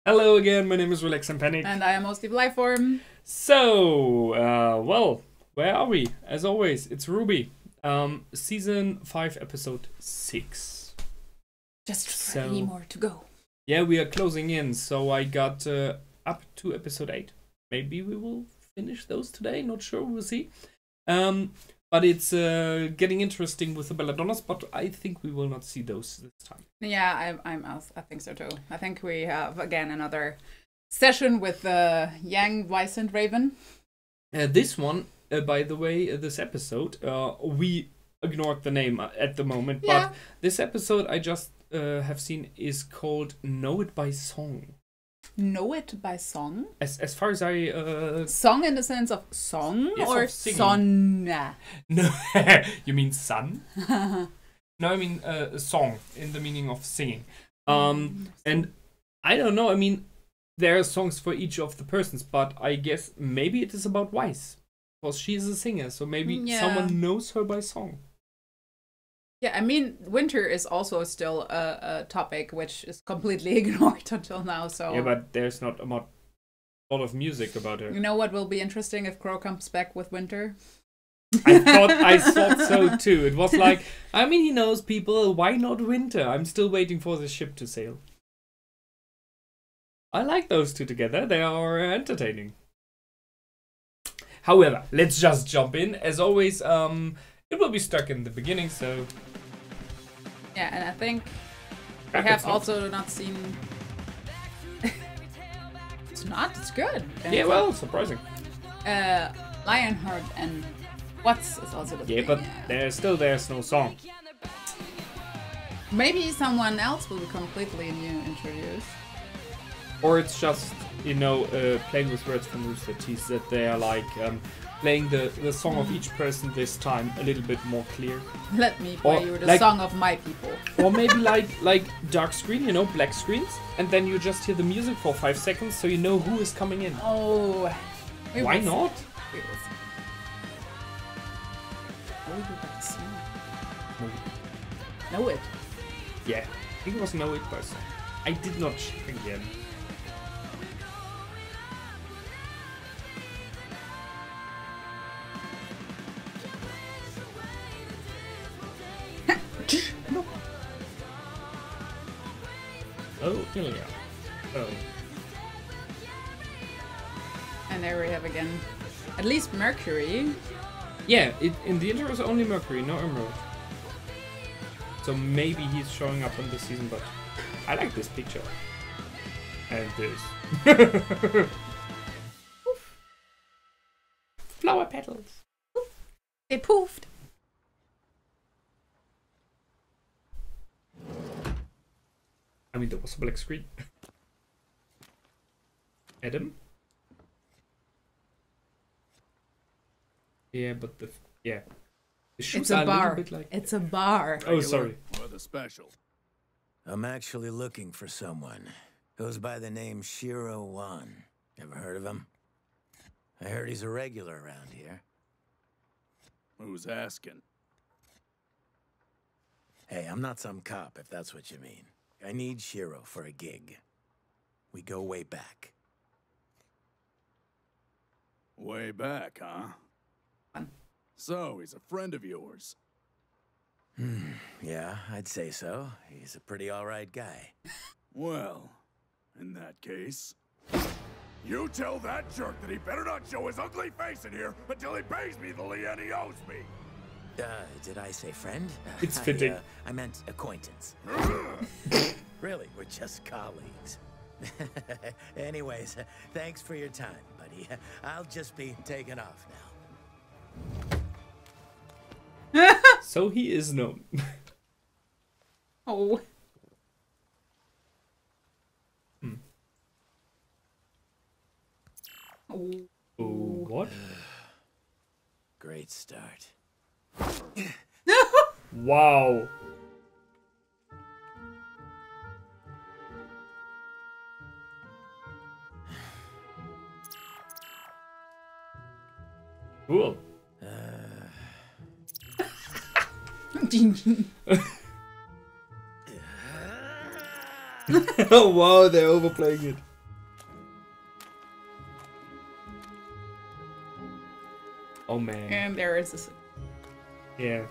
Hello again, my name is Relax and Panic. And I am mostly Lifeform. So, well, where are we? As always, it's Ruby. Season 5, episode 6. Just 3 more to go. Yeah, we are closing in, so I got up to episode 8. Maybe we will finish those today, not sure, we'll see. But it's getting interesting with the belladonnas, but I think we will not see those this time. Yeah, I think so too. I think we have, again, another session with Yang, Weiss, and Raven. This one, by the way, this episode, we ignored the name at the moment, Yeah. but this episode I just have seen is called Know It by Song. Know It by Song? As far as I... Song in the sense of song, yes, or of singing. son? No, you mean son? No, I mean song, in the meaning of singing. And I don't know, I mean, there are songs for each of the persons, but I guess maybe it is about Weiss. Because she is a singer, so maybe someone knows her by song. Yeah, I mean, winter is also still a topic which is completely ignored until now, so... Yeah, but there's not a lot of music about her. You know what will be interesting if Crow comes back with winter? I thought so too. It was like, I mean, he knows people, why not winter? I'm still waiting for the ship to sail. I like those two together, they are entertaining. However, let's just jump in. As always, it will be stuck in the beginning, so... Yeah, and I think we have also not seen... It's good. And yeah, well, surprising. Lionheart and Watts is also good. Yeah, but there's no song. Maybe someone else will be completely new introduced. Or it's just, you know, playing with words from Rooster Teeth, that they are like playing the song of each person this time a little bit more clear. Let me play you the song of my people. Or maybe like dark screen, you know, black screens, and then you just hear the music for 5 seconds so you know who is coming in. Oh, why not? We will see. Oh, we will see. Know it. Yeah, I think it was Know It by Song. I did not check again. Oh, here we go. Oh. And there we have again, at least Mercury. Yeah, in the intro is only Mercury, no Emerald. So maybe he's showing up on this season, but I like this picture. And this. Flower petals. They poofed. I mean, there was a black screen. Adam? Yeah, but the shoes It's a are bar. little bit like... It's a bar. Oh, sorry. Or the special. I'm actually looking for someone. Goes by the name Shiro Wan. Ever heard of him? I heard he's a regular around here. Who's asking? Hey, I'm not some cop, if that's what you mean. I need Shiro for a gig. We go way back. Way back, huh? So, he's a friend of yours. Yeah, I'd say so. He's a pretty alright guy. Well, in that case... You tell that jerk that he better not show his ugly face in here until he pays me the lien he owes me! Did I say friend? It's fitting. I meant acquaintance. Really, we're just colleagues. Anyways, thanks for your time, buddy. I'll just be taking off now. So he is known. Oh. Oh, what? Great start. Wow. Cool. Oh wow, they're overplaying it. Oh man. And there is this. Yeah.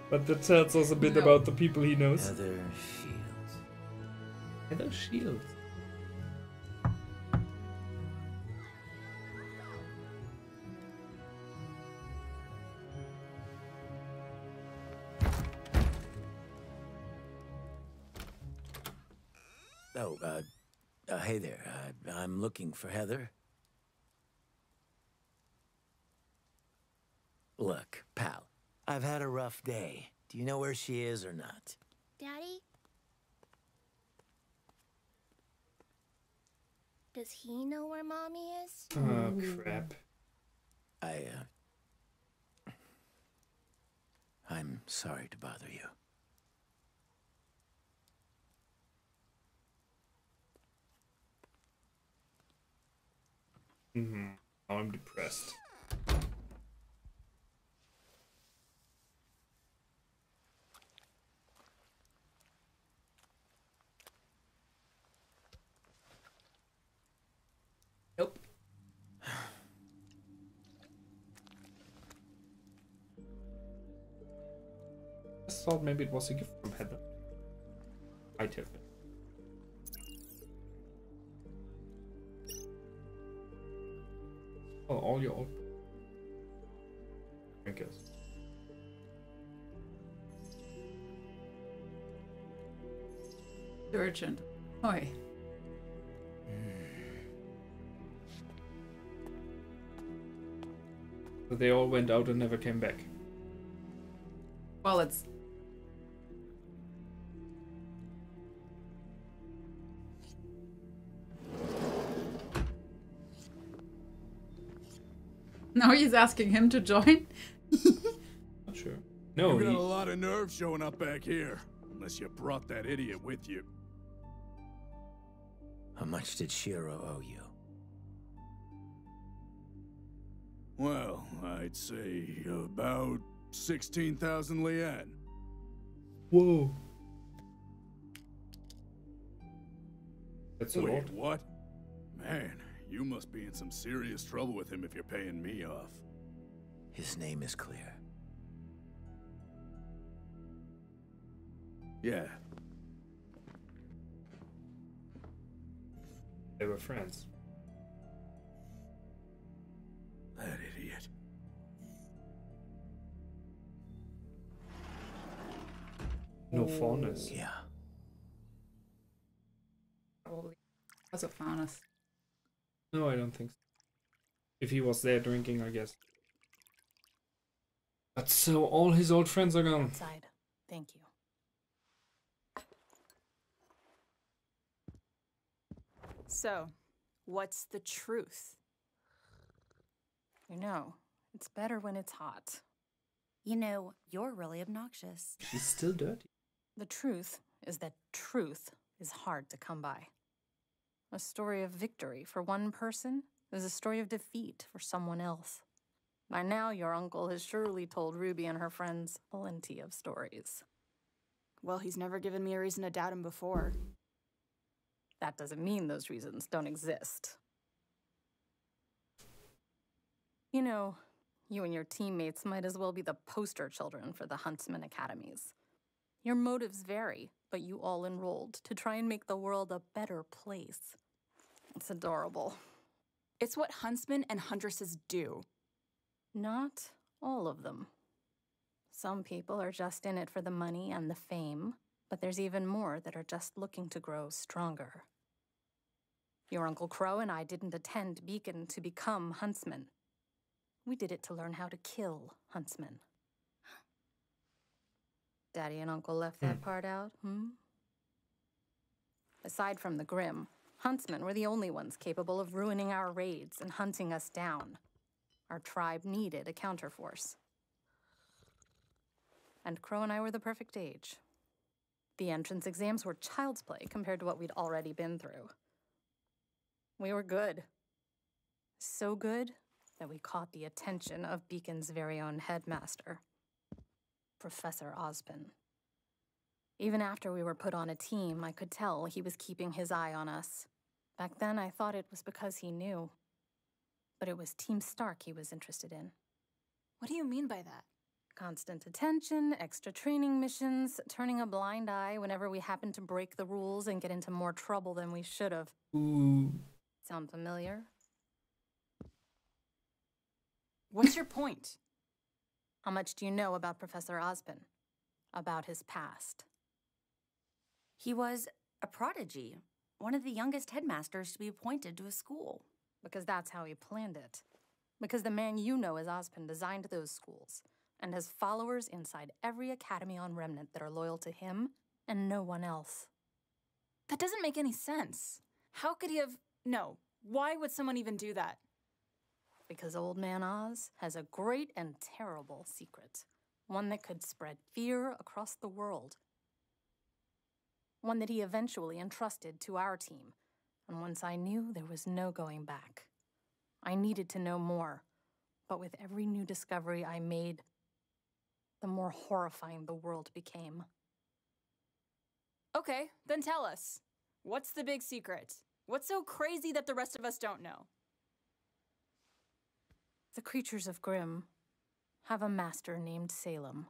But that tells us a bit about the people he knows. Heather Shields. Heather Shields. Oh, hey there. I'm looking for Heather. Look, pal, I've had a rough day. Do you know where she is or not? Daddy? Does he know where Mommy is? Oh, crap. I'm sorry to bother you. I'm depressed. Nope. I thought maybe it was a gift from Heather. Might have been. Oh, all your old. I guess. Urgent. Oi. So they all went out and never came back. Well, it's. Now he's asking him to join? Not sure. No, You got he... a lot of nerve showing up back here. Unless you brought that idiot with you. How much did Shiro owe you? Well, I'd say about 16,000 lien. Whoa. That's a lot. Wait, what? Man, you must be in some serious trouble with him if you're paying me off. His name is clear. Yeah. They were friends. That idiot. No fairness. Yeah. Probably because of Faunus. No, I don't think so. If he was there drinking, I guess. But so all his old friends are gone. Outside. Thank you. So, what's the truth? You know, it's better when it's hot. You know, you're really obnoxious. She's still dirty. The truth is that truth is hard to come by. A story of victory for one person is a story of defeat for someone else. By now, your uncle has surely told Ruby and her friends plenty of stories. Well, he's never given me a reason to doubt him before. That doesn't mean those reasons don't exist. You know, you and your teammates might as well be the poster children for the Huntsman Academies. Your motives vary, but you all enrolled to try and make the world a better place. It's adorable. It's what huntsmen and huntresses do. Not all of them. Some people are just in it for the money and the fame, but there's even more that are just looking to grow stronger. Your Uncle Crow and I didn't attend Beacon to become huntsmen. We did it to learn how to kill huntsmen. Daddy and Uncle left that part out, Aside from the Grim, huntsmen were the only ones capable of ruining our raids and hunting us down. Our tribe needed a counterforce. And Crow and I were the perfect age. The entrance exams were child's play compared to what we'd already been through. We were good. So good that we caught the attention of Beacon's very own headmaster, Professor Osborne. Even after we were put on a team, I could tell he was keeping his eye on us. Back then, I thought it was because he knew. But it was Team Stark he was interested in. What do you mean by that? Constant attention, extra training missions, turning a blind eye whenever we happen to break the rules and get into more trouble than we should have. Ooh. Sound familiar? What's your point? How much do you know about Professor Ozpin? About his past? He was a prodigy, one of the youngest headmasters to be appointed to a school. Because that's how he planned it. Because the man you know as Ozpin designed those schools, and has followers inside every academy on Remnant that are loyal to him and no one else. That doesn't make any sense. How could he have... No, why would someone even do that? Because Old Man Oz has a great and terrible secret. One that could spread fear across the world. One that he eventually entrusted to our team. And once I knew, there was no going back. I needed to know more. But with every new discovery I made, the more horrifying the world became. Okay, then tell us. What's the big secret? What's so crazy that the rest of us don't know? The creatures of Grimm have a master named Salem.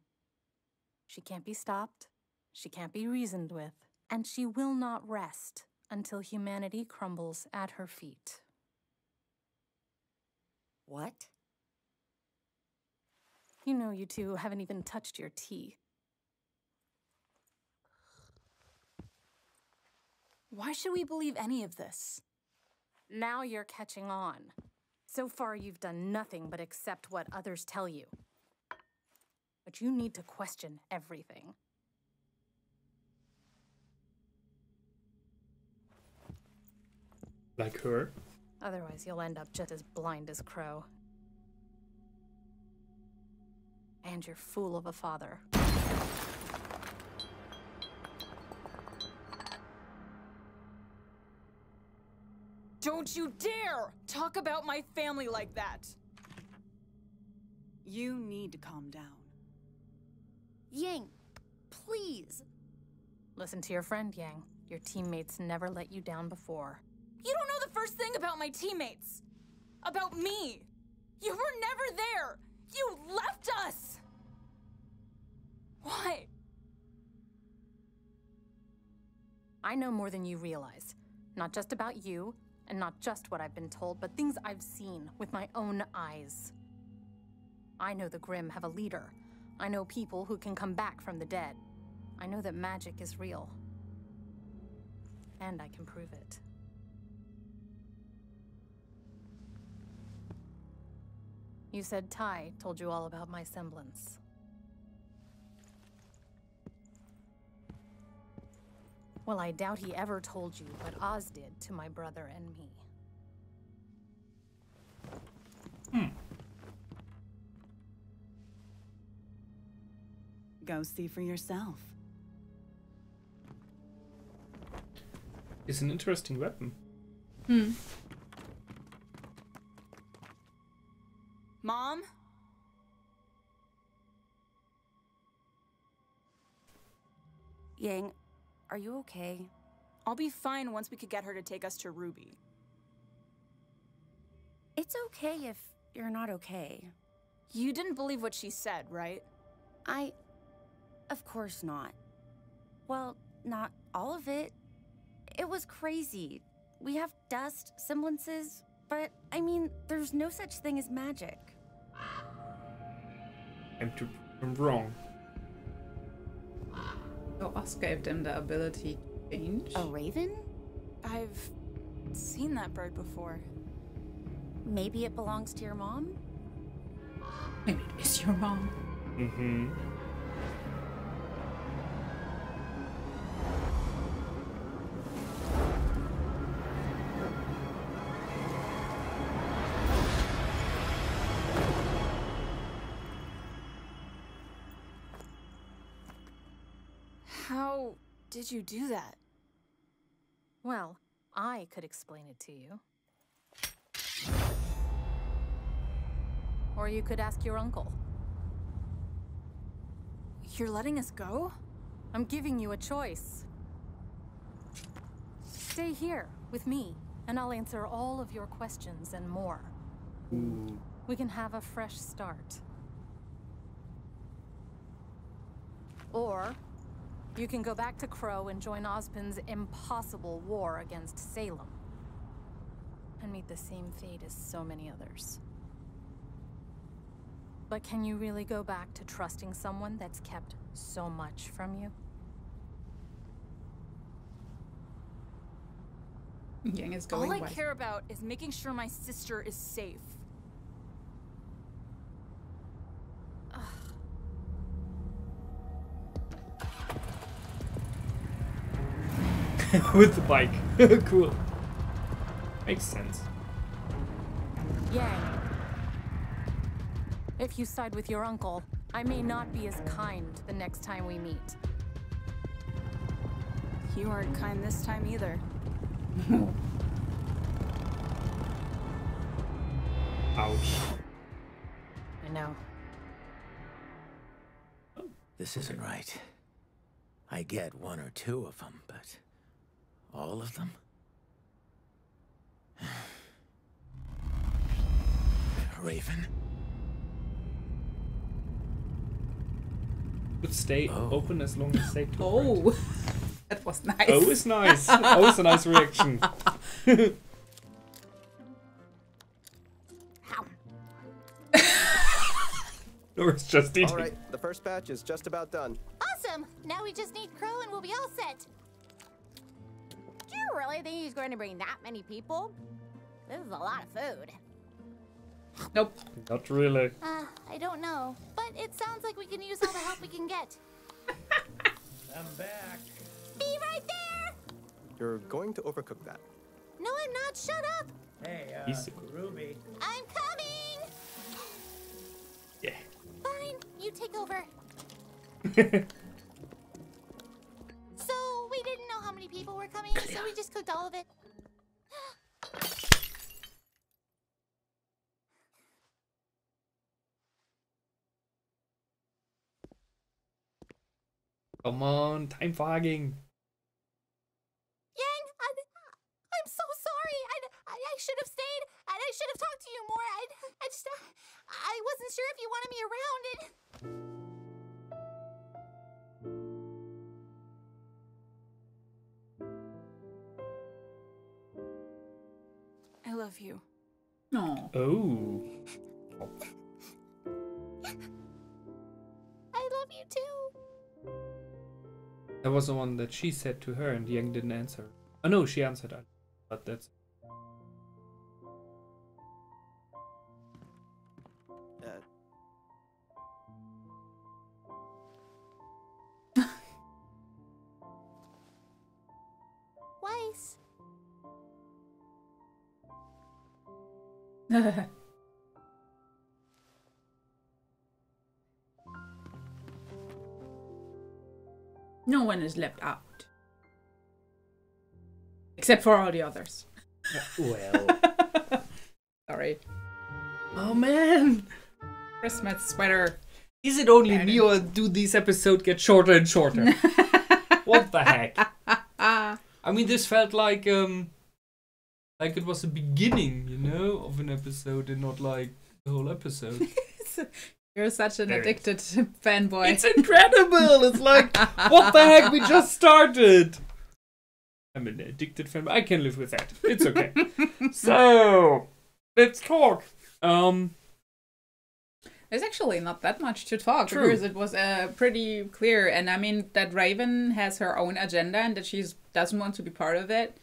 She can't be stopped, she can't be reasoned with, and she will not rest until humanity crumbles at her feet. What? You know you two haven't even touched your tea. Why should we believe any of this? Now you're catching on. So far, you've done nothing but accept what others tell you. But you need to question everything. Like her? Otherwise, you'll end up just as blind as Crow. And your fool of a father. Don't you dare talk about my family like that! You need to calm down. Yang, please. Listen to your friend, Yang. Your teammates never let you down before. You don't know the first thing about my teammates! About me! You were never there! You left us! Why? I know more than you realize. Not just about you, and not just what I've been told, but things I've seen with my own eyes. I know the Grimm have a leader. I know people who can come back from the dead. I know that magic is real. And I can prove it. You said Ty told you all about my semblance. Well, I doubt he ever told you what Oz did to my brother and me. Go see for yourself. It's an interesting weapon. Mom? Yang, are you okay? I'll be fine once we could get her to take us to RWBY. It's okay if you're not okay. You didn't believe what she said, right? Of course not. Well, not all of it. It was crazy. We have dust, semblances, but I mean, there's no such thing as magic. I'm wrong. So Oz gave them the ability to change. A raven? I've seen that bird before. Maybe it belongs to your mom? Maybe it is your mom. Mm-hmm. How did you do that? Well, I could explain it to you. Or you could ask your uncle. You're letting us go? I'm giving you a choice. Stay here with me, and I'll answer all of your questions and more. Ooh. We can have a fresh start. Or you can go back to Crow and join Ozpin's impossible war against Salem. And meet the same fate as so many others. But can you really go back to trusting someone that's kept so much from you? Yang is going All I west. care about is making sure my sister is safe. With the bike. Cool. Makes sense. Yang. If you side with your uncle, I may not be as kind the next time we meet. You aren't kind this time either. Ouch. I know. This isn't right. I get one or two of them, but all of them? Raven? Could stay open as long as they took. Oh, that was nice. Oh, is nice. Oh, it's a nice reaction. Nora's just eating. All right, the first batch is just about done. Awesome! Now we just need Crow and we'll be all set. Do you really think he's going to bring that many people? This is a lot of food. Nope. Not really. I don't know. But it sounds like we can use all the help we can get. I'm back. Be right there! You're going to overcook that. No, I'm not. Shut up! Hey, Ruby. I'm coming! Yeah. Fine, you take over. So, we didn't know how many people were coming, so we just cooked all of it. Come on, time fogging. Yang, I'm so sorry. I should have stayed, and I should have talked to you more. I wasn't sure if you wanted me around. I love you. No. Oh. I love you too. That was the one that she said to her and Yang didn't answer. Oh no, she answered it. But that's... Weiss. No one is left out. Except for all the others. Well. Sorry. Oh man! Christmas sweater. Is it only me or do these episodes get shorter and shorter? What the heck? I mean, this felt like it was the beginning, you know, of an episode and not like the whole episode. You're such an addicted fanboy. It's incredible! It's like, what the heck? We just started! I'm an addicted fanboy. I can live with that. It's okay. So, let's talk. There's actually not that much to talk. True. Because it was pretty clear. And I mean, that Raven has her own agenda and that she doesn't want to be part of it.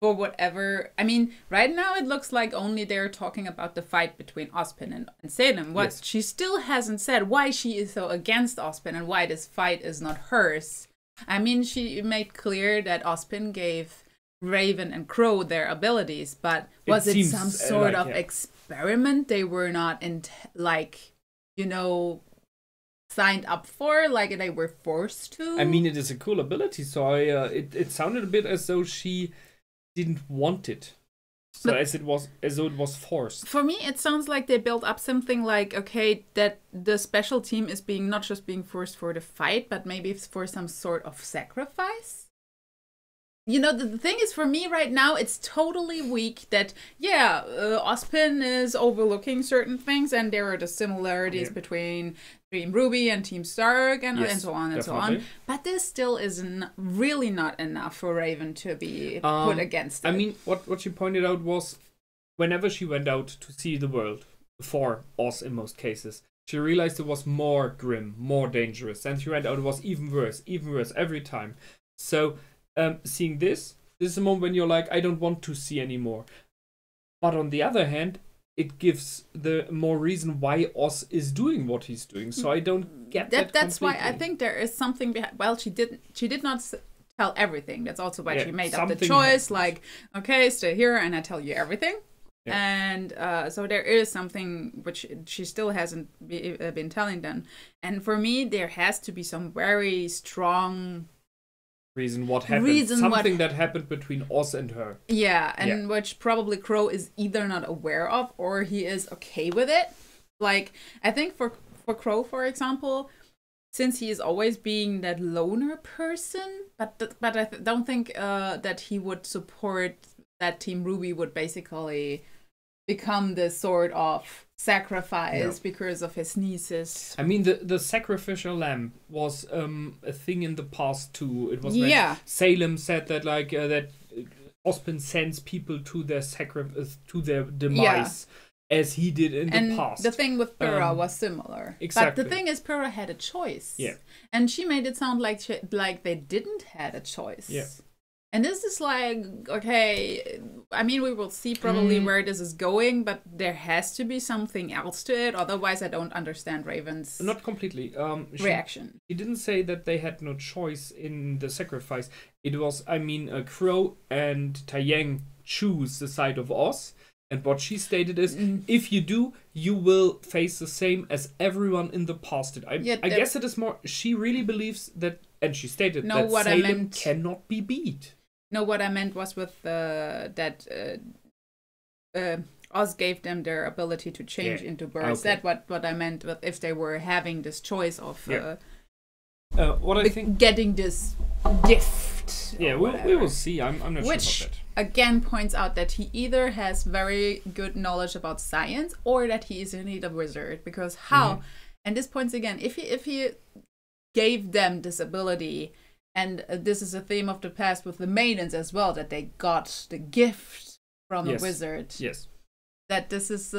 For whatever, I mean, right now it looks like only they're talking about the fight between Ozpin and Salem. What Yes. she still hasn't said why she is so against Ozpin and why this fight is not hers. I mean, she made clear that Ozpin gave Raven and Crow their abilities, but was it seems, some sort like, of yeah. experiment they were not signed up for, like they were forced to? I mean, it is a cool ability, so it sounded a bit as though she didn't want it. So But- as though it was forced. For me, it sounds like they built up something like, okay, that the special team is being not just being forced for the fight, but maybe it's for some sort of sacrifice. you know, the thing is, for me right now, it's totally weak that, yeah, Ozpin is overlooking certain things, and there are the similarities between Team RWBY and Team Stark, and so on and so on. But this still isn't really not enough for Raven to be put against it. I mean, what she pointed out was, whenever she went out to see the world, for Oz in most cases, she realized it was more grim, more dangerous, and she went out, it was even worse every time. So, seeing this is a moment when you're like, I don't want to see anymore. But on the other hand, it gives the more reason why Oz is doing what he's doing. So I don't get that. That's why I think there is something behind. Well, she did not tell everything. That's also why she made up the choice. Like, okay, stay here, and I tell you everything. Yeah. And so there is something which she still hasn't been telling them. And for me, there has to be some very strong reason what happened. Something that happened between Oz and her. Yeah, and which probably Crow is either not aware of or he is okay with it. Like, I think for Crow, for example, since he is always being that loner person, but I don't think that he would support that Team RWBY would basically become this sort of sacrifice because of his nieces. I mean, the sacrificial lamb was a thing in the past too. It was Salem said that that Ozpin sends people to their to their demise as he did in the past. The thing with Pyrrha was similar. Exactly. But the thing is, Pyrrha had a choice. Yeah. And she made it sound like they didn't had a choice. Yeah. And this is like, okay, I mean, we will see probably where this is going, but there has to be something else to it. Otherwise, I don't understand Raven's not completely reaction. He didn't say that they had no choice in the sacrifice. It was, I mean, Crow and Taiyang choose the side of Oz. And what she stated is, if you do, you will face the same as everyone in the past did. I guess it is more, she really believes that, and she stated that Salem cannot be beat. No, what I meant was with that Oz gave them their ability to change into birds. Okay. That's what I meant with if they were having this choice of what I think getting this gift. Yeah, we will see. I'm not sure about that. Again points out that he either has very good knowledge about science or that he is indeed a wizard. Because how? And this points again, if he gave them this ability. And this is a theme of the past with the maidens as well, that they got the gift from the wizard. Yes. That this is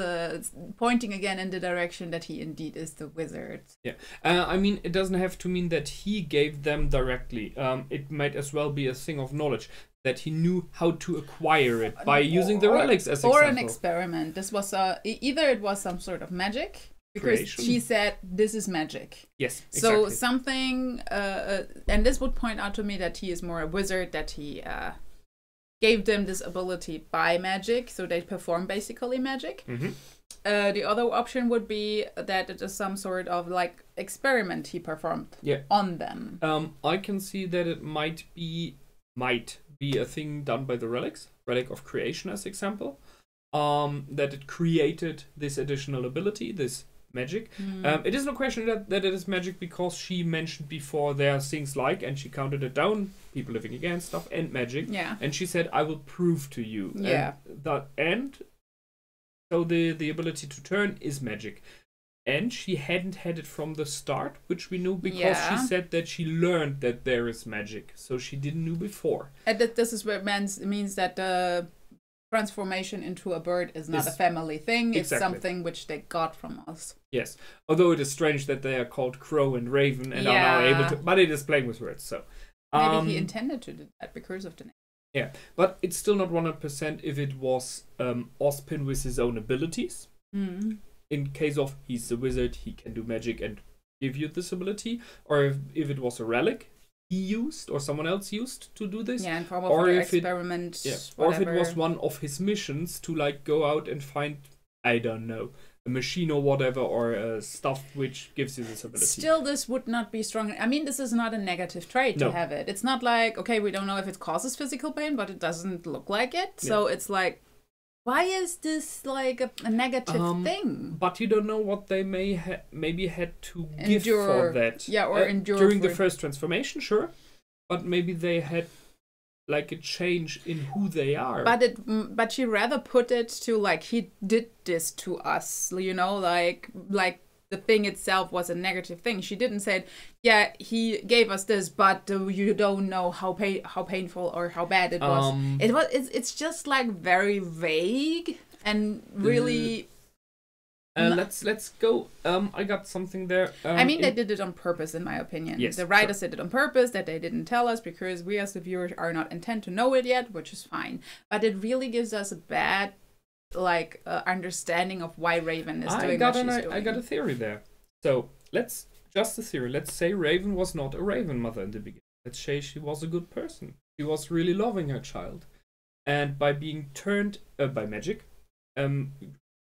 pointing again in the direction that he indeed is the wizard. Yeah. I mean, it doesn't have to mean that he gave them directly. It might as well be a thing of knowledge, that he knew how to acquire it by using the relics as example. Or an experiment. This was either it was some sort of magic. Because she said, this is magic. Yes, exactly. So something, and this would point out to me that he is more a wizard, that he gave them this ability by magic, so they perform basically magic. The other option would be that it is some sort of like experiment he performed on them. I can see that it might be a thing done by the relics, relic of creation as example, that it created this additional ability, this magic. It is no question that it is magic because she mentioned before there are things like, and she counted it down, people living again, stuff, and magic. Yeah. And she said, I will prove to you. Yeah. And so the ability to turn is magic. And she hadn't had it from the start, which we knew because she said that she learned that there is magic. So she didn't know before. And this is what means that the transformation into a bird is not a family thing. It's something which they got from us. Yes. Although it is strange that they are called Crow and Raven and are now able to... But it is playing with words, so... Maybe he intended to do that because of the name. Yeah, but it's still not 100% if it was Ozpin with his own abilities. In case of he's a wizard, he can do magic and give you this ability. Or if it was a relic he used or someone else used to do this. Yeah, and probably experiment. Or if it was one of his missions to like go out and find, I don't know, a machine or whatever, or stuff which gives you this ability. Still, this would not be strong. I mean, this is not a negative trait to have it. It's not like, okay, we don't know if it causes physical pain, but it doesn't look like it. So it's like, why is this like a negative thing? But you don't know what they maybe had to give for that. Yeah, or endure during the first transformation, sure. But maybe they had like a change in who they are. But she rather put it to like, he did this to us, you know, like the thing itself was a negative thing. She didn't say, yeah, he gave us this, but you don't know how painful or how bad it was. It's just like very vague and really. Let's go. I got something there. I mean, they did it on purpose, in my opinion. Yes, the writers did it on purpose, that they didn't tell us because we as the viewers are not intent to know it yet, which is fine. But it really gives us a bad, like, understanding of why Raven is doing what she's doing. I got a theory there. So let's say Raven was not a Raven mother in the beginning. Let's say she was a good person. She was really loving her child, and by being turned by magic,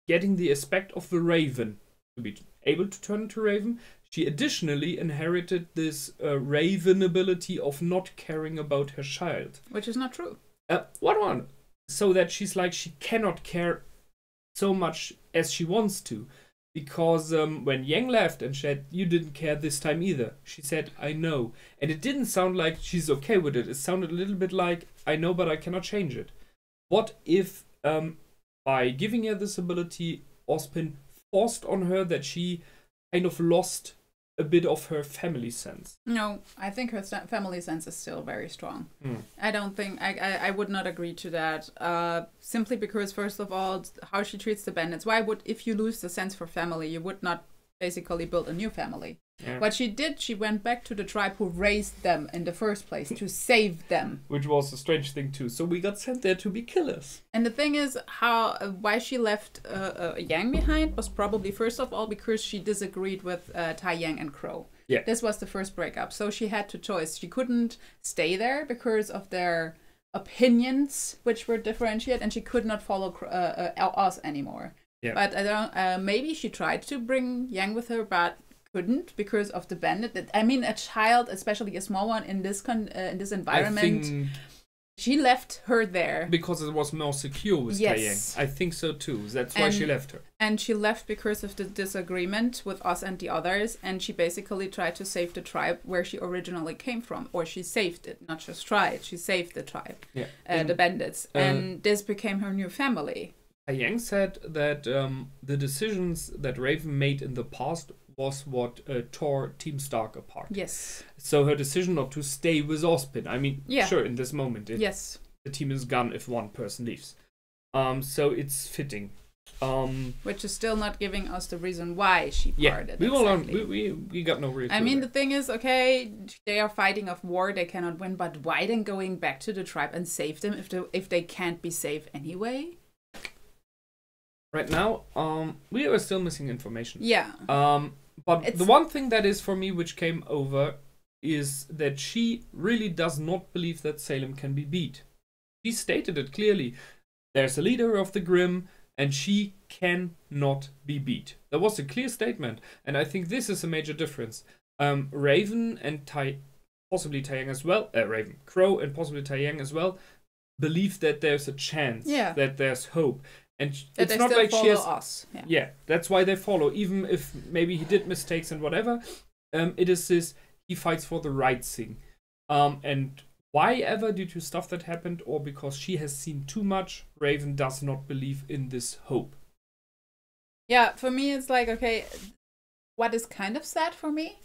getting the aspect of the Raven, to be able to turn into Raven, she additionally inherited this Raven ability of not caring about her child. Which is not true. What one? So that she's like, she cannot care so much as she wants to. Because when Yang left and said, you didn't care this time either, she said, I know. And it didn't sound like she's okay with it. It sounded a little bit like, I know, but I cannot change it. What if... by giving her this ability, Ozpin forced on her that she kind of lost a bit of her family sense. No, I think her family sense is still very strong. I don't think, I would not agree to that. Simply because, first of all, how she treats the bandits. Why would, if you lose the sense for family, you would not basically build a new family? Yeah. What she did, she went back to the tribe who raised them in the first place, to save them. Which was a strange thing too. So we got sent there to be killers. And the thing is, why she left Yang behind was probably, first of all, because she disagreed with Tai Yang and Crow. Yeah. This was the first breakup. So she had to choice. She couldn't stay there because of their opinions, which were differentiated, and she could not follow us anymore. Yeah. But I don't. Maybe she tried to bring Yang with her, but couldn't because of the bandit. I mean, a child, especially a small one, in this environment, she left her there because it was more secure with Tai Yang. I think so too. That's why she left her. And she left because of the disagreement with us and the others. And she basically tried to save the tribe where she originally came from, or she saved it, not just tried. She saved the tribe, the bandits, and this became her new family. Tai Yang said that the decisions that Raven made in the past was what tore Team Stark apart. Yes. So her decision not to stay with Ozpin. I mean, sure, in this moment, the team is gone if one person leaves. So it's fitting. Which is still not giving us the reason why she parted. We got no reason. I mean, the thing is, okay, they are fighting a war, they cannot win, but why then going back to the tribe and save them if they can't be saved anyway? Right now, we are still missing information. Yeah. But the one thing that is for me which came over is that she really does not believe that Salem can be beat. She stated it clearly. There's a leader of the Grimm and she cannot be beat. That was a clear statement. And I think this is a major difference. Raven and possibly Tai Yang as well, Crow and possibly Tai Yang as well, believe that there's a chance, that there's hope. And it's not like she has us. Yeah, that's why they follow. Even if maybe he did mistakes and whatever, it is this, he fights for the right thing. And why ever, due to stuff that happened or because she has seen too much, Raven does not believe in this hope. Yeah, for me it's like, okay, what is kind of sad for me?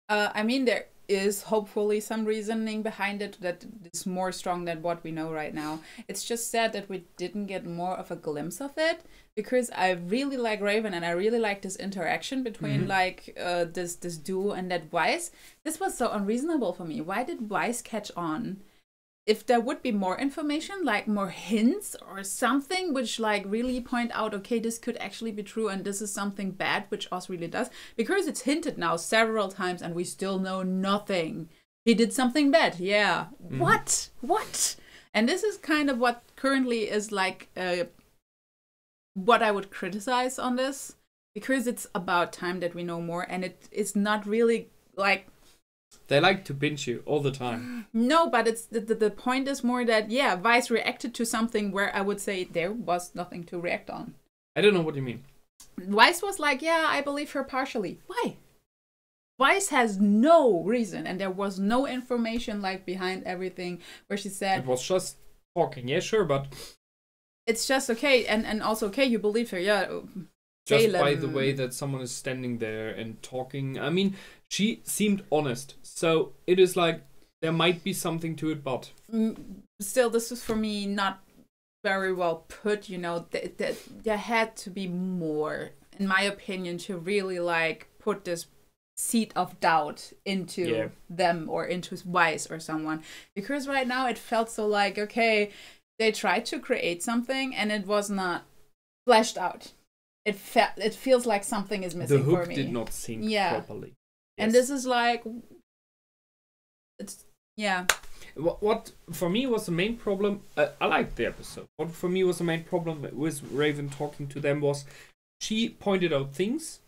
I mean, there is hopefully some reasoning behind it that is more strong than what we know right now. It's just sad that we didn't get more of a glimpse of it, because I really like Raven and I really like this interaction between this duo and that Weiss. This was so unreasonable for me. Why did Weiss catch on? If there would be more information, like more hints or something which like really point out, okay, this could actually be true and this is something bad, which Oz really does, because it's hinted now several times and we still know nothing. He did something bad. Yeah. What? And this is kind of what currently is like what I would criticize on this, because it's about time that we know more, and it is not really like... They like to binge you all the time. No, but it's the point is more that, Weiss reacted to something where I would say there was nothing to react on. I don't know what you mean. Weiss was like, I believe her partially. Why? Weiss has no reason, and there was no information like behind everything where she said it was just talking. Yeah, sure, but it's just okay, and also okay, you believe her, yeah. Just Salem. by the way that someone is standing there and talking. I mean, she seemed honest, so it is like there might be something to it, but still, this is for me not very well put. You know, there had to be more, in my opinion, to really like put this seed of doubt into them or into Weiss or someone, because right now it felt so like, okay, they tried to create something and it was not fleshed out. It feels like something is missing for me. The hook did not sync properly. And this is like, it's What for me was the main problem, I liked the episode. What for me was the main problem with Raven talking to them was she pointed out things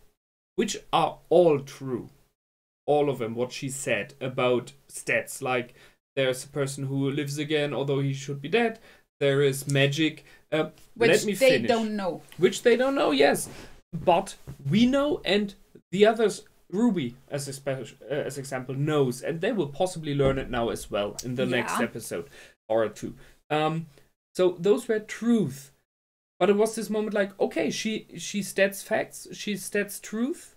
which are all true. All of them, what she said about stats. Like, there's a person who lives again, although he should be dead. There is magic. Which they don't know. Which they don't know, yes. But we know, and the others, RWBY, as example, knows. And they will possibly learn it now as well in the next episode or two. So those were truth. But it was this moment like, okay, she stats facts, she stats truth.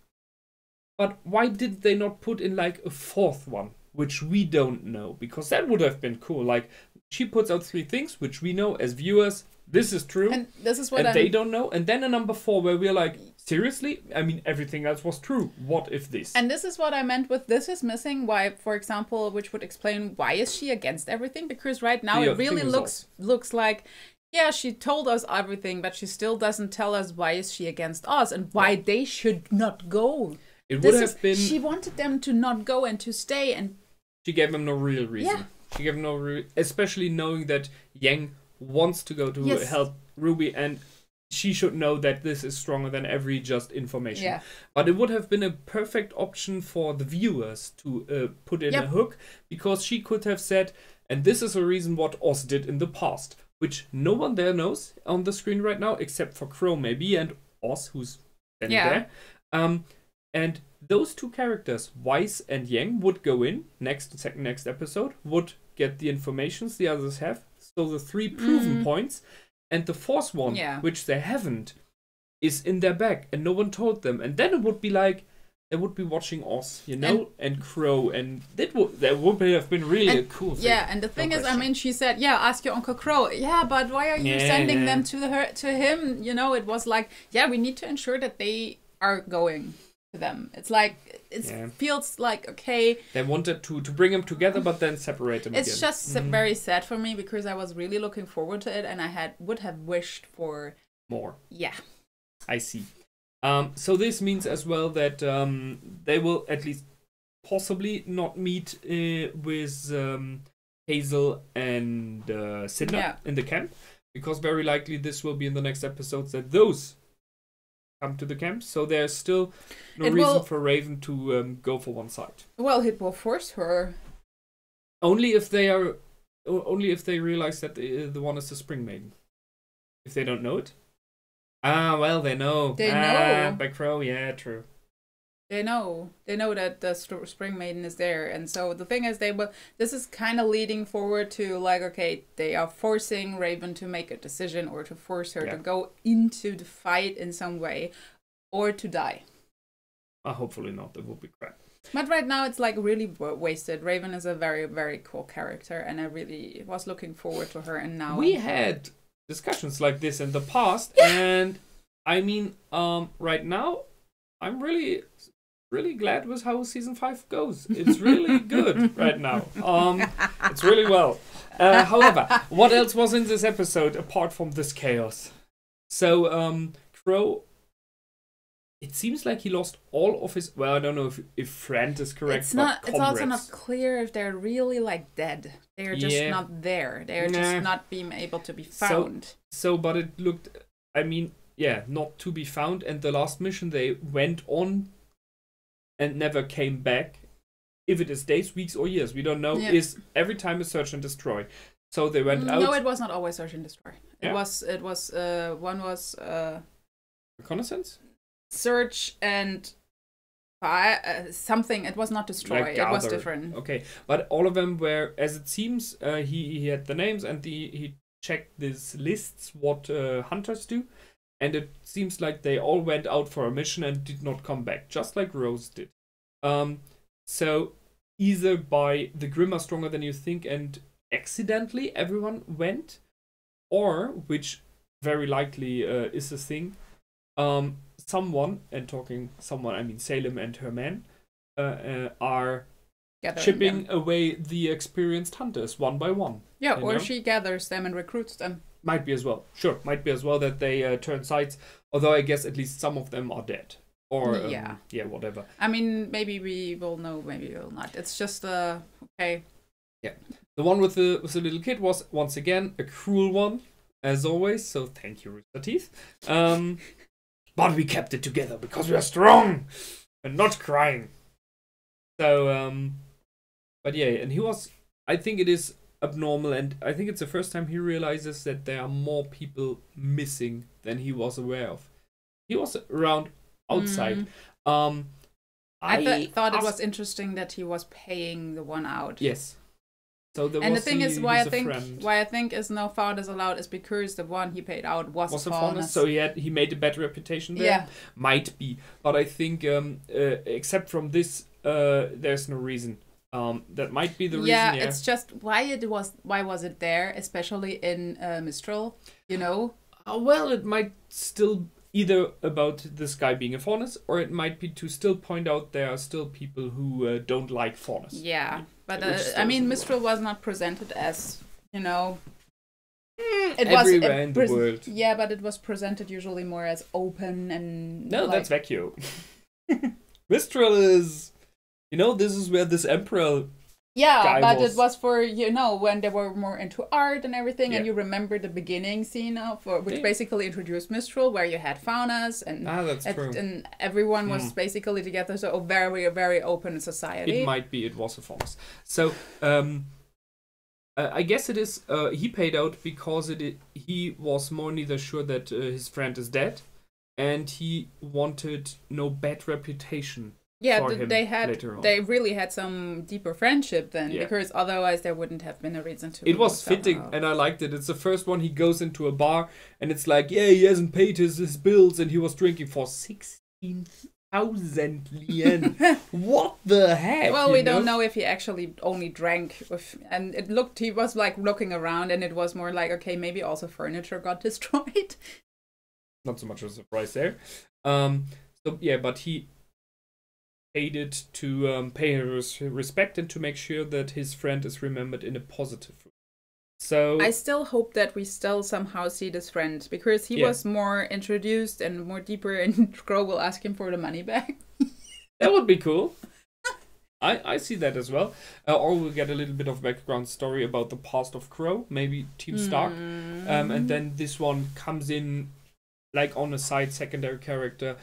But why did they not put in like a fourth one, which we don't know? Because that would have been cool. Like, she puts out 3 things, which we know as viewers, this is true. And this is what they don't know. And then a number 4 where we're like, seriously? I mean, everything else was true. What if this? And this is what I meant with this is missing. Why, for example, which would explain why is she against everything? Because right now it really looks like, yeah, she told us everything, but she still doesn't tell us why is she against us and why they should not go. It would have been... She wanted them to not go and to stay, and... She gave them no real reason. Yeah. She gave them no real... Especially knowing that Yang wants to go to help RWBY, and she should know that this is stronger than every just information. Yeah. But it would have been a perfect option for the viewers to put in a hook, because she could have said, and this is a reason what Oz did in the past, which no one there knows on the screen right now, except for Crow maybe, and Oz, who's standing there. And those 2 characters, Weiss and Yang, would go in next episode, would get the informations the others have. So the 3 proven points, and the 4th one, which they haven't, is in their bag, and no one told them. And then it would be like, they would be watching Oz, you know, and Crow, and that would have been really a cool thing. Yeah, and the thing is, I mean, she said, yeah, ask your Uncle Crow. Yeah, but why are you sending them to him? You know, it was like, yeah, we need to ensure that they are going to them. It's like, it feels like, okay. They wanted to bring them together, but then separate them It's just very sad for me, because I was really looking forward to it, and I would have wished for... more. Yeah. I see. So this means as well that they will at least possibly not meet with Hazel and Cinder in the camp, because very likely this will be in the next episodes that those come to the camp. So there's still no reason for Raven to go for one side. Well, it will force her. Only if they realize that the one is the Spring Maiden. If they don't know it. Ah, well, they know. They know. By Crow, yeah, true. They know. They know that the Spring Maiden is there. And so the thing is, this is kind of leading forward to, like, okay, they are forcing Raven to make a decision, or to force her to go into the fight in some way, or to die. Hopefully not. That would be crap. But right now, it's like really wasted. Raven is a very, very cool character, and I really was looking forward to her. And now we had discussions like this in the past, and I mean, right now, I'm really glad with how season 5 goes. It's really good right now. It's really well. However, what else was in this episode apart from this chaos? So, Crow, it seems like he lost all of his... Well, I don't know if friend is correct, It's also not clear if they're really, like, dead. They're just not there. They're just not being able to be found. So, but it looked... I mean, not to be found. And the last mission they went on and never came back. If it is days, weeks, or years, we don't know. Is every time a search and destroy. So they went out... No, it was not always search and destroy. It was... One was... Reconnaissance? Search and something. It was not destroyed. Like it was gathered. different. Okay, but all of them were, as it seems, he had the names and he checked these lists what hunters do, and it seems like they all went out for a mission and did not come back, just like Rose did. So either by the Grimm are stronger than you think and accidentally everyone went, or, which very likely is a thing, someone, and talking someone I mean Salem and her man, are chipping away the experienced hunters one by one. Yeah, or she gathers them and recruits them. Might be as well. Sure, might be as well that they turn sides, although I guess at least some of them are dead. Or, yeah, whatever. I mean, maybe we will know, maybe we will not. It's just, okay. Yeah. The one with the little kid was, once again, a cruel one, as always, so thank you, Rooster Teeth. But we kept it together because we are strong and not crying. So, but yeah, and he was, I think it is abnormal, and I think it's the first time he realizes that there are more people missing than he was aware of. He was around outside. I thought it was interesting that he was paying the one out. Yes. So there and was the thing is, why I think is no fathers allowed is because the one he paid out was a fathers. So he made a better reputation there. Yeah, might be, but I think except from this, there's no reason. That might be the reason. Yeah, it's just why was it there, especially in Mistral? You know. Well, it might still either about this guy being a faunus, or it might be to still point out there are still people who don't like faunus. Yeah, but I mean, Mistral was not presented as, you know. It everywhere in the world. Yeah, but it was presented usually more as open and. No, that's Vecchio. Mistral is, you know, this is where this emperor. Yeah, but it was for, you know, when they were more into art and everything, and you remember the beginning scene of, which basically introduced Mistral, where you had faunas and that's true. And everyone was basically together, so a very, very open society. It might be, it was a faunus. So, I guess it is, he paid out because he was more neither sure that his friend is dead, and he wanted no bad reputation. Yeah, they really had some deeper friendship then, Yeah. because otherwise there wouldn't have been a reason to. It was fitting, and I liked it. It's the first one he goes into a bar, and it's like, yeah, he hasn't paid his bills, and he was drinking for 16,000 yen. What the heck? Well, we don't know if he actually only drank, and he was like looking around, and it was more like, okay, maybe also furniture got destroyed. Not so much of a surprise there. So yeah, but he paid it to pay his respect and to make sure that his friend is remembered in a positive way. So I still hope that we still somehow see this friend, because he was more introduced and more deeper, and Crow will ask him for the money back. That would be cool. I see that as well. Or we'll get a little bit of background story about the past of Crow, maybe Team Stark. And then this one comes in like on a side secondary character.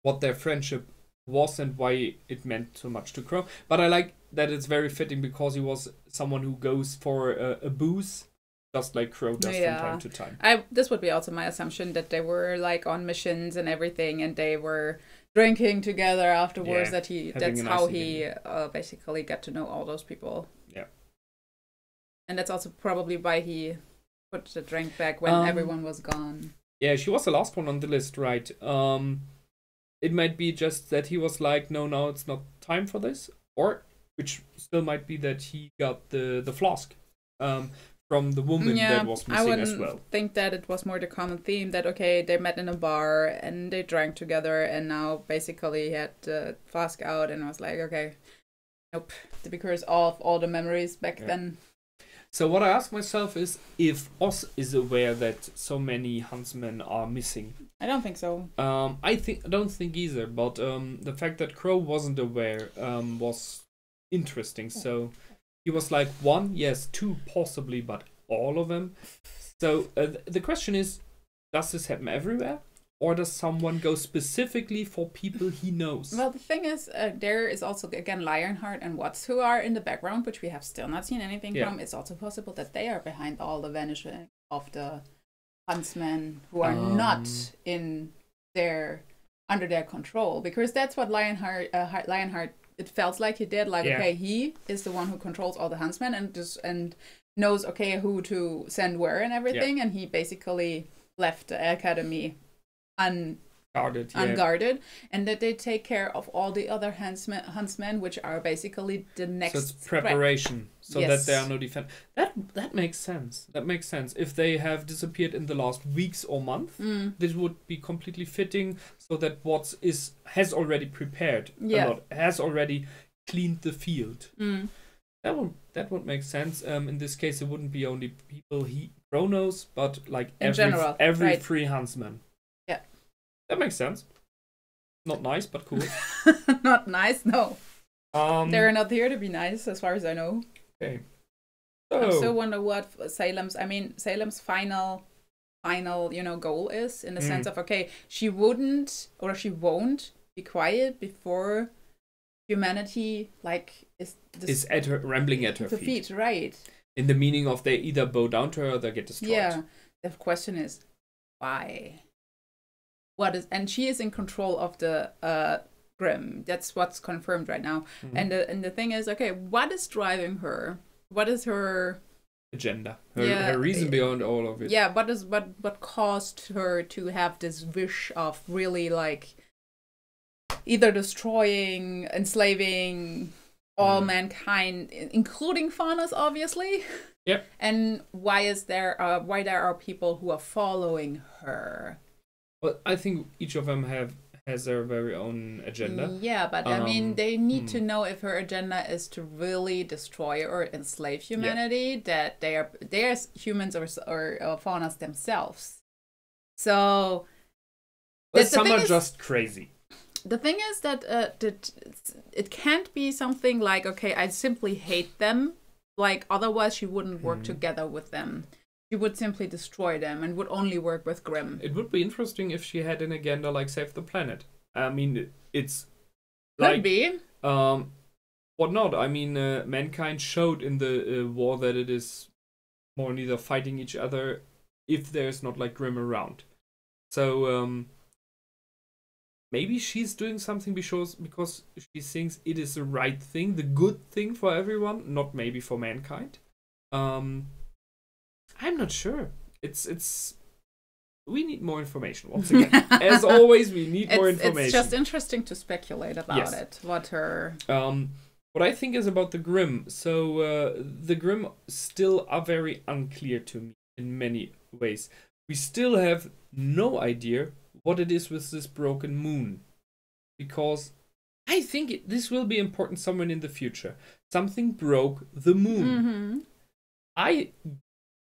What their friendship was and why it meant so much to Crow. But I like that it's very fitting because he was someone who goes for a booze, just like Crow does from time to time. This would be also my assumption, that they were like on missions and everything, and they were drinking together afterwards. That's how he basically got to know all those people. Yeah, and that's also probably why he put the drink back when everyone was gone. Yeah, she was the last one on the list, right? It might be just that he was like, no, it's not time for this. Or, which still might be that he got the flask from the woman that was missing as well. I think that it was more the common theme that, okay, they met in a bar and they drank together, and now basically he had the flask out, and I was like, okay, nope. Because of all the memories back then. So what I ask myself is if Oz is aware that so many huntsmen are missing. I don't think so. I don't think either, but the fact that Crow wasn't aware was interesting. So he was like, 1, yes, 2 possibly, but all of them. So the question is, does this happen everywhere? Or does someone go specifically for people he knows? Well, the thing is, there is also, again, Lionheart and Watts, who are in the background, which we have still not seen anything from. It's also possible that they are behind all the vanishing of the huntsmen who are not in their under their control, because that's what Lionheart it felt like he did. Like, okay, he is the one who controls all the huntsmen and knows, okay, who to send where and everything, and he basically left the academy unguarded, and that they take care of all the other huntsmen, which are basically the next. So it's preparation, so that there are no defense. That makes sense. That makes sense. If they have disappeared in the last weeks or month, this would be completely fitting, so that Watts has already prepared a lot, has already cleaned the field. That would make sense. In this case, it wouldn't be only people Chronos, but like every free huntsman. Yeah. That makes sense. Not nice, but cool. Not nice, no. They're not here to be nice, as far as I know. Okay. I still wonder what Salem's final, goal is, in the sense of, okay, she wouldn't or she won't be quiet before humanity is at her rambling at her feet. Right? In the meaning of they either bow down to her or they get destroyed. Yeah. The question is, why? And she is in control of the Grimm. That's what's confirmed right now. And the thing is, okay, what is driving her? What is her agenda? Her reason beyond all of it. Yeah. What caused her to have this wish of really either destroying, enslaving all mankind, including Faunus, obviously. Yep. And why there are people who are following her? Well, I think each of them has their very own agenda. Yeah, but I mean, they need to know if her agenda is to really destroy or enslave humanity, that they are humans or Faunus themselves. So, but some are just crazy. The thing is that it can't be something like, okay, I simply hate them. Like, otherwise she wouldn't work together with them. She would simply destroy them and would only work with Grimm. It would be interesting if she had an agenda like save the planet. I mean, it's could be. What not? I mean, mankind showed in the war that it is more neither fighting each other if there's not Grimm around. So maybe she's doing something because she thinks it is the right thing, the good thing for everyone, not maybe for mankind. I'm not sure. We need more information once again. As always, we need more information. It's just interesting to speculate about it. What I think is about the Grimm. So the Grimm still are very unclear to me in many ways. We still have no idea what it is with this broken moon, because I think this will be important somewhere in the future. Something broke the moon.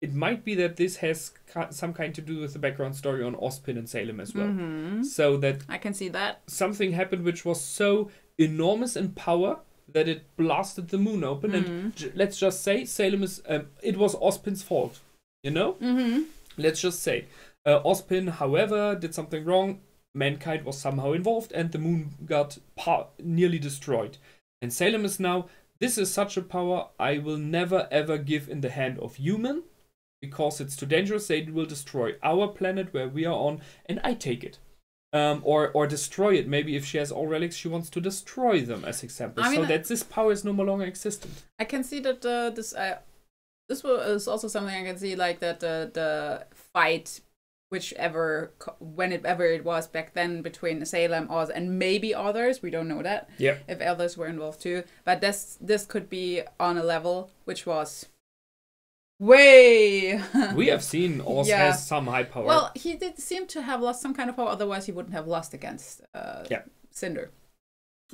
It might be that this has some kind to do with the background story on Ozpin and Salem as well. So that I can see that something happened which was so enormous in power that it blasted the moon open. And let's just say Salem is it was Ozpin's fault. Let's just say Ozpin, however, did something wrong. Mankind was somehow involved, and the moon got nearly destroyed. And Salem is now, this is such a power I will never ever give in the hand of human, because it's too dangerous. They will destroy our planet where we are on, and I take it. Or destroy it. Maybe if she has all relics, she wants to destroy them, as example. So that this power is no longer existent. I can see that this is also something I can see, like that the fight, whenever it was back then, between Salem, Oz, and maybe others, we don't know that. Yeah. If others were involved too, but this could be on a level which was way. We have seen Oz has some high power. Well, he did seem to have lost some kind of power. Otherwise, he wouldn't have lost against Cinder.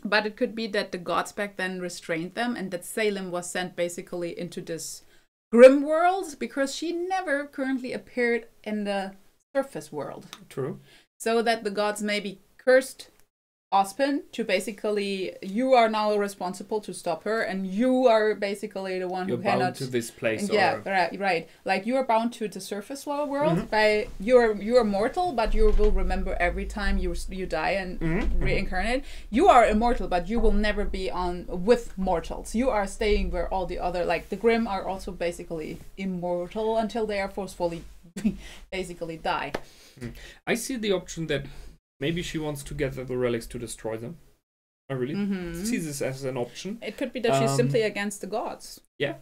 But it could be that the gods back then restrained them, and that Salem was sent basically into this Grimm world, because she never currently appeared in the surface world. True. So that the gods maybe cursed Ozpin to basically, you are now responsible to stop her, and you are basically the one who cannot. You're bound to this place. Right. Like, you are bound to the surface world. By you are mortal, but you will remember every time you die and reincarnate. You are immortal, but you will never be with mortals. You are staying where all the other, like the Grimm, are also basically immortal until they are forcefully basically die. I see the option that maybe she wants to gather the relics to destroy them. I really see this as an option. It could be that she's simply against the gods. Yeah,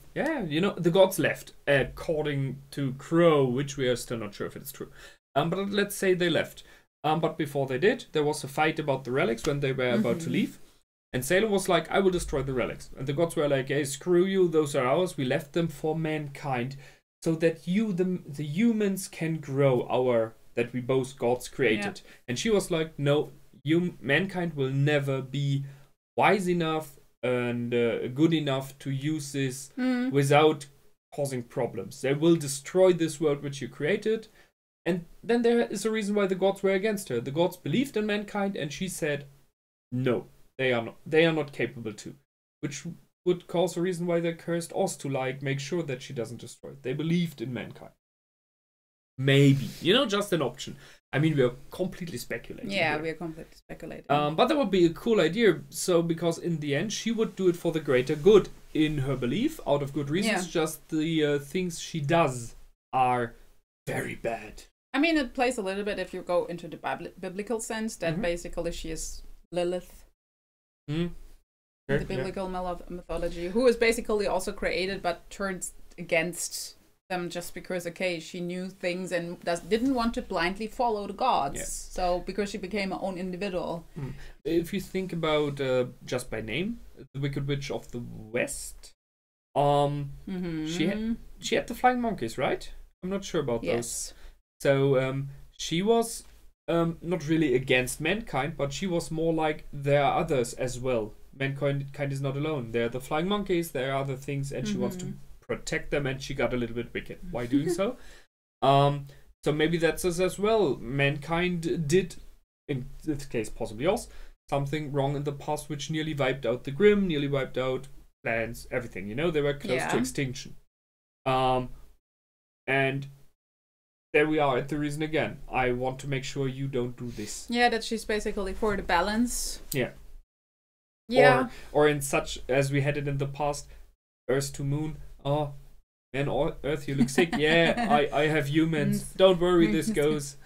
you know, the gods left, according to Crow, which we are still not sure if it's true. But let's say they left. But before they did, there was a fight about the relics when they were about to leave. And Sailor was like, I will destroy the relics. And the gods were like, hey, screw you, those are ours. We left them for mankind so that you, the humans, can grow that we both gods created. Yeah. And she was like, no, mankind will never be wise enough and good enough to use this without causing problems. They will destroy this world which you created. And then there is a reason why the gods were against her. The gods believed in mankind, and she said, no, they are not capable to. Which would cause a reason why they cursed Oz to, like, make sure that she doesn't destroy it. They believed in mankind. Maybe. You know, just an option. I mean, we are completely speculating. Yeah, we are completely speculating. But that would be a cool idea. So, because in the end, she would do it for the greater good in her belief, out of good reasons. Yeah. Just the things she does are very bad. I mean, it plays a little bit if you go into the biblical sense that basically she is Lilith. In the biblical mythology, who is basically also created but turns against them just because, okay, she knew things and didn't want to blindly follow the gods. Yeah. So, because she became her own individual. If you think about, just by name, the Wicked Witch of the West, she had the flying monkeys, right? I'm not sure about those. So, she was not really against mankind, but she was more like, there are others as well. Mankind is not alone. There are the flying monkeys, there are other things, and she wants to protect them, and she got a little bit wicked. Why doing so? So maybe that's us as well. Mankind did, in this case possibly us, something wrong in the past which nearly wiped out the Grimm, nearly wiped out plants, everything. You know, they were close to extinction. And there we are at the reason again. I want to make sure you don't do this. Yeah, that she's basically for the balance. Yeah. Yeah. Or in such as we had it in the past, Earth to Moon. Oh, man, Earth, you look sick. Yeah, I have humans. Don't worry, this goes.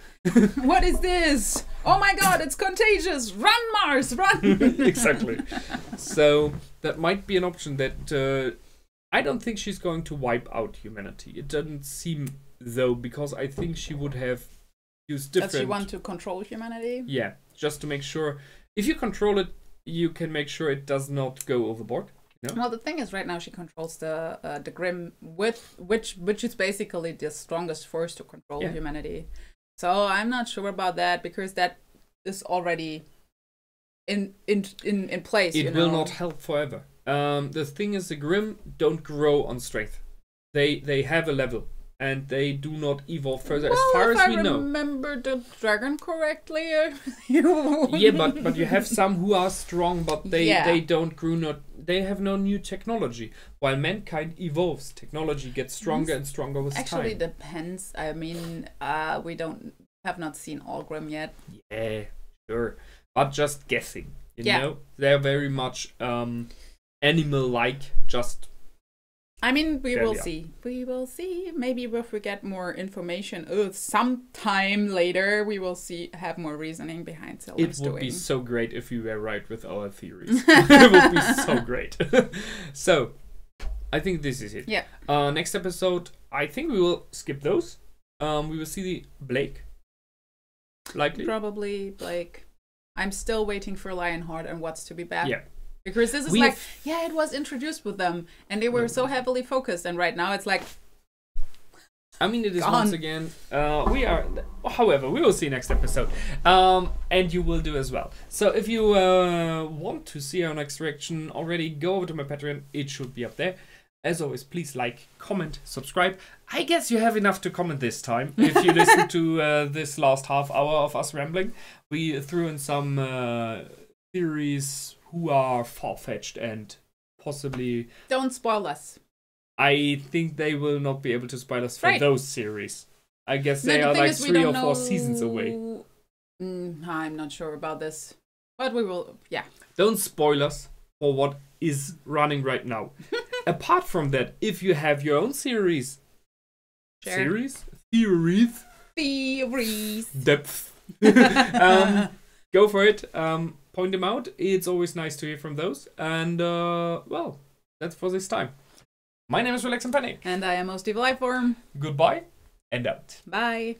What is this? Oh my god, it's contagious. Run, Mars, run. Exactly. So that might be an option that I don't think she's going to wipe out humanity. It doesn't seem though, because I think she would have used different... Does she want to control humanity? Yeah, just to make sure. If you control it, you can make sure it does not go overboard. You know? Well, the thing is, right now she controls the Grimm, which is basically the strongest force to control humanity. So I'm not sure about that, because that is already in place. It will not help forever. The thing is, the Grimm don't grow on strength. They have a level. And they do not evolve further, as far as we know. If I remember the dragon correctly. Yeah, but you have some who are strong, but they don't grow. They have no new technology. While mankind evolves, technology gets stronger and stronger with time. Actually, depends. I mean, we have not seen all Grimm yet. Yeah, sure, but just guessing. You know, they're very much animal-like. Just. I mean, we will see. We will see. Maybe if we get more information, sometime later, we will have more reasoning behind Silver's doing. It would be so great if we were right with our theories. It would be so great. So, I think this is it. Yeah. Next episode, I think we will skip those. We will see the Blake. Likely. Probably Blake. I'm still waiting for Lionheart and What's to be back. Yeah. Because this is it was introduced with them, and they were so heavily focused, and right now it's like... I mean, it is once again, however, we will see next episode, and you will do as well. So if you want to see our next reaction already, go over to my Patreon, it should be up there. As always, please like, comment, subscribe. I guess you have enough to comment this time, if you listen to this last half hour of us rambling. We threw in some theories who are far-fetched and possibly... Don't spoil us. I think they will not be able to spoil us for those series. I guess they are like 3 or 4 seasons away. I'm not sure about this. But we will, Don't spoil us for what is running right now. Apart from that, if you have your own series... Theories? Theories. Depth. go for it. Point them out. It's always nice to hear from those. And, well, that's for this time. My name is Relax and Panic. And I am Most Evil Lifeform. Goodbye and out. Bye.